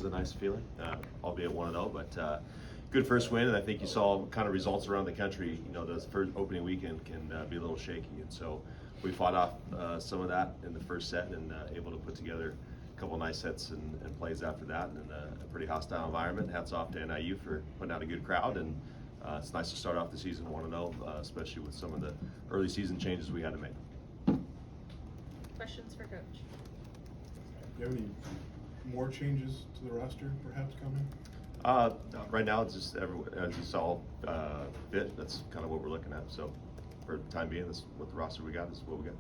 It was a nice feeling, albeit 1-0, but good first win. And I think you saw kind of results around the country. You know, the first opening weekend can be a little shaky, and so we fought off some of that in the first set and able to put together a couple of nice sets and plays after that, and a pretty hostile environment. Hats off to NIU for putting out a good crowd, and it's nice to start off the season 1-0, especially with some of the early season changes we had to make. Questions for Coach? Do you have any more changes to the roster perhaps coming? Right now, it's just as you saw fit. That's kind of what we're looking at. So, for the time being, this what the roster we got is what we got.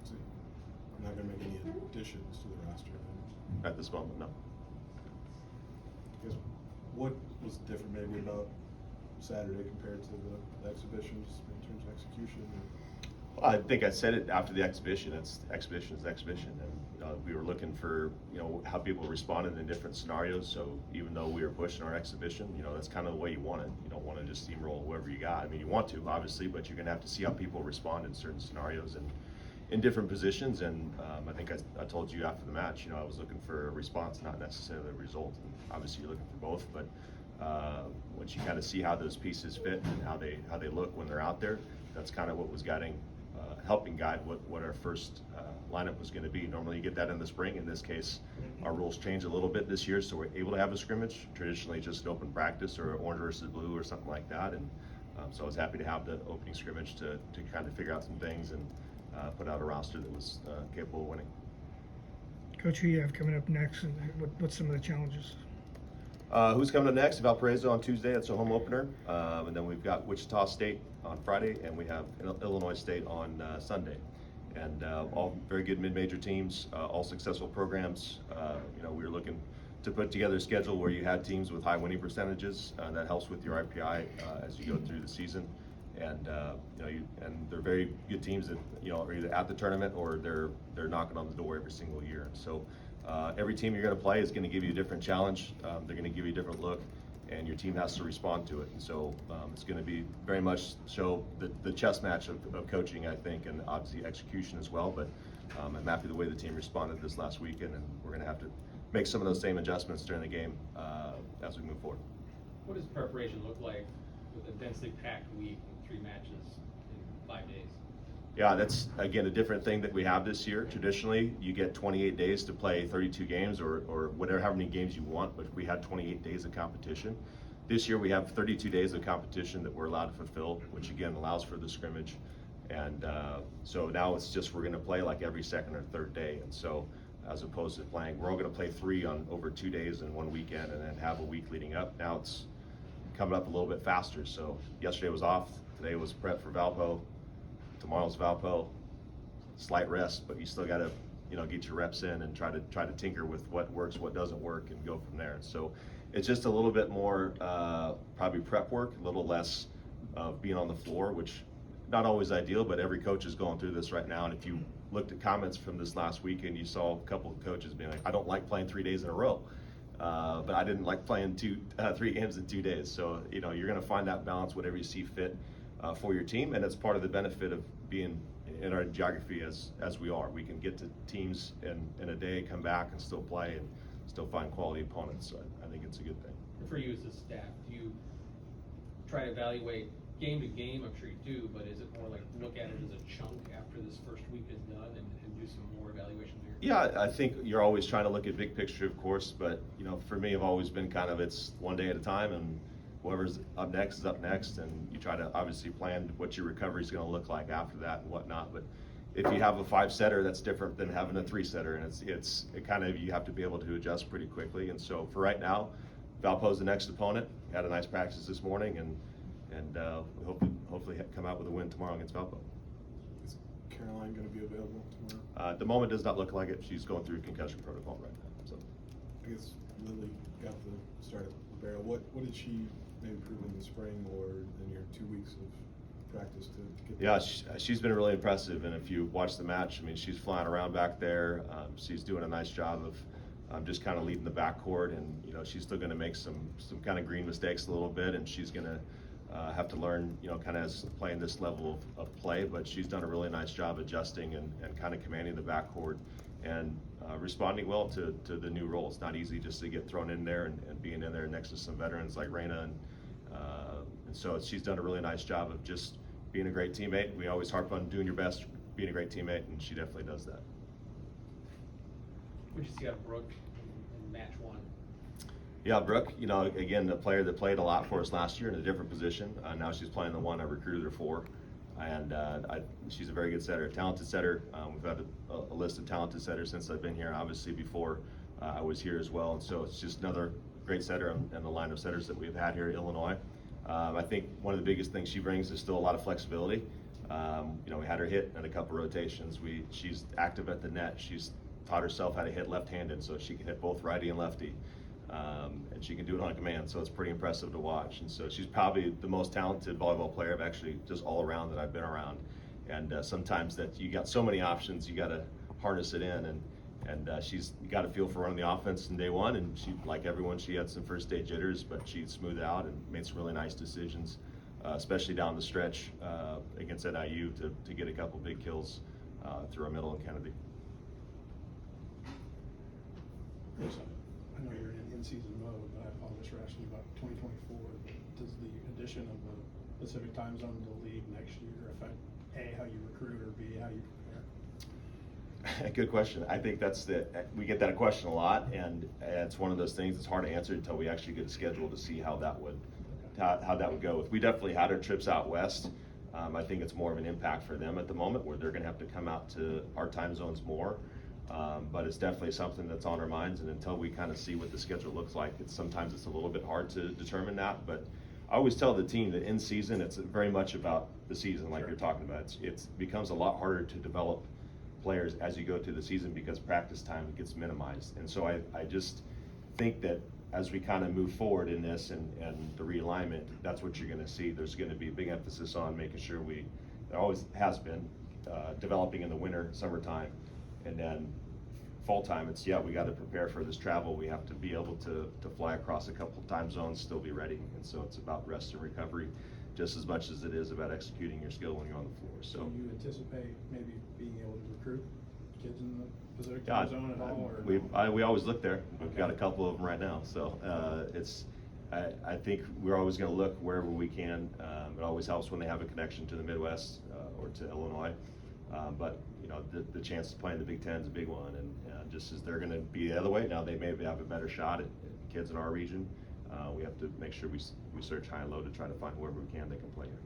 So I'm not going to make any additions to the roster then. At this moment, no. I guess what was different maybe about Saturday compared to the exhibitions in terms of execution? Well, I think I said it after the exhibition. Exhibition is exhibition, and we were looking for how people responded in different scenarios. So even though we were pushing our exhibition, that's kind of the way you want it. You don't want to just steamroll whoever you got. I mean, you want to obviously, but you're going to have to see how people respond in certain scenarios and in different positions. And I think I told you after the match, I was looking for a response, not necessarily a result. And obviously, you're looking for both, but once you kind of see how those pieces fit and how they look when they're out there, that's kind of what was helping guide what our first lineup was going to be. Normally you get that in the spring. In this case, our rules change a little bit this year, so we're able to have a scrimmage. Traditionally just an open practice or orange versus blue or something like that, and so I was happy to have the opening scrimmage to kind of figure out some things and put out a roster that was capable of winning. Coach, who you have coming up next, and what's some of the challenges? Who's coming up next? Valparaiso on Tuesday. That's a home opener. And then we've got Wichita State on Friday, and we have Illinois State on Sunday. And all very good mid-major teams, all successful programs. We were looking to put together a schedule where you had teams with high winning percentages. That helps with your IPI as you go through the season. And and they're very good teams that are either at the tournament or they're knocking on the door every single year. So every team you're going to play is going to give you a different challenge. They're going to give you a different look, and your team has to respond to it. And so it's going to be very much show the chess match of coaching, I think, and obviously execution as well. But I'm happy the way the team responded this last weekend, and we're going to have to make some of those same adjustments during the game as we move forward. What does preparation look like with a densely packed week and 3 matches in 5 days? Yeah, that's, again, a different thing that we have this year. Traditionally, you get 28 days to play 32 games or whatever, how many games you want, but we had 28 days of competition. This year, we have 32 days of competition that we're allowed to fulfill, which again allows for the scrimmage. And so now it's just we're going to play like every second or third day. And so as opposed to playing, we're all going to play 3 on over 2 days and 1 weekend and then have a week leading up. Now it's coming up a little bit faster. So yesterday was off. Today was prep for Valpo. Tomorrow's Valpo, slight rest, but you still got to, get your reps in and try to tinker with what works, what doesn't work, and go from there. So it's just a little bit more probably prep work, a little less of being on the floor, which not always ideal, but every coach is going through this right now. And if you looked at comments from this last weekend, you saw a couple of coaches being like, "I don't like playing 3 days in a row." But I didn't like playing 3 games in 2 days. So you're going to find that balance, whatever you see fit. For your team, and it's part of the benefit of being in our geography as we are. We can get to teams in a day, come back and still play and still find quality opponents. So I think it's a good thing. For you as a staff, do you try to evaluate game to game? I'm sure you do, but is it more like look at it as a chunk after this first week is done and do some more evaluation there? Yeah, I think you're always trying to look at big picture, of course, but for me, I've always been kind of it's one day at a time, and whoever's up next is up next, and you try to obviously plan what your recovery is going to look like after that and whatnot. But if you have a 5-setter, that's different than having a 3-setter, and it kind of you have to be able to adjust pretty quickly. And so for right now, Valpo's the next opponent. We had a nice practice this morning, and we hopefully come out with a win tomorrow against Valpo. Is Caroline going to be available tomorrow? At the moment, does not look like it. She's going through concussion protocol right now. So I guess Lily got the start at Libero. What did she maybe improve in the spring or in your 2 weeks of practice to get? Yeah, she's been really impressive, and if you watch the match, I mean, she's flying around back there. She's doing a nice job of just kind of leading the backcourt, and she's still going to make some kind of green mistakes a little bit, and she's going to have to learn, kind of as playing this level of play. But she's done a really nice job adjusting and kind of commanding the backcourt and responding well to the new role. It's not easy just to get thrown in there and being in there next to some veterans like Raina, and so she's done a really nice job of just being a great teammate. We always harp on doing your best, being a great teammate, and she definitely does that. What'd you see out of Brooke in match one? Yeah, Brooke, you know, again, the player that played a lot for us last year in a different position. Now she's playing the one I recruited her for, and she's a very good setter, a talented setter. We've had a list of talented setters since I've been here, obviously before I was here as well, and so it's just another great setter in the line of setters that we've had here at Illinois. I think one of the biggest things she brings is still a lot of flexibility. You know, we had her hit in a couple rotations. She's active at the net. She's taught herself how to hit left-handed, so she can hit both righty and lefty. And she can do it on command, so it's pretty impressive to watch. And so she's probably the most talented volleyball player I've actually just all around that I've been around. And sometimes that you got so many options, you got to harness it in. And she's got a feel for running the offense in day one. And she, like everyone, she had some first day jitters, but she smoothed out and made some really nice decisions, especially down the stretch against NIU to get a couple big kills through our middle and Kennedy. Chris, I know you're in in-season mode, but I apologize for asking you about 2024. Does the addition of the Pacific time zone to the league next year affect A, how you recruit, or B, how you prepare? Good question. I think we get that question a lot, and it's one of those things that's hard to answer until we actually get a schedule to see how that would go. If we definitely had our trips out west, I think it's more of an impact for them at the moment, where they're going to have to come out to our time zones more. But it's definitely something that's on our minds, and until we kind of see what the schedule looks like, sometimes it's a little bit hard to determine that. But I always tell the team that in season, it's very much about the season, like you're talking about. It becomes a lot harder to develop players as you go through the season because practice time gets minimized. And so I just think that as we kind of move forward in this and the realignment, that's what you're going to see. There's going to be a big emphasis on making sure there always has been, developing in the winter, summertime, and then fall time. It's, we got to prepare for this travel. We have to be able to fly across a couple of time zones, still be ready. And so it's about rest and recovery just as much as it is about executing your skill when you're on the floor. So Do you anticipate maybe being able to recruit kids in the Pacific time zone at all? Or we always look there. We've got a couple of them right now. So I think we're always going to look wherever we can. It always helps when they have a connection to the Midwest or to Illinois. But you know, the chance to play in the Big Ten is a big one, and just as they're going to be the other way, now they maybe have a better shot at kids in our region. We have to make sure we search high and low to try to find whoever we can they can play here.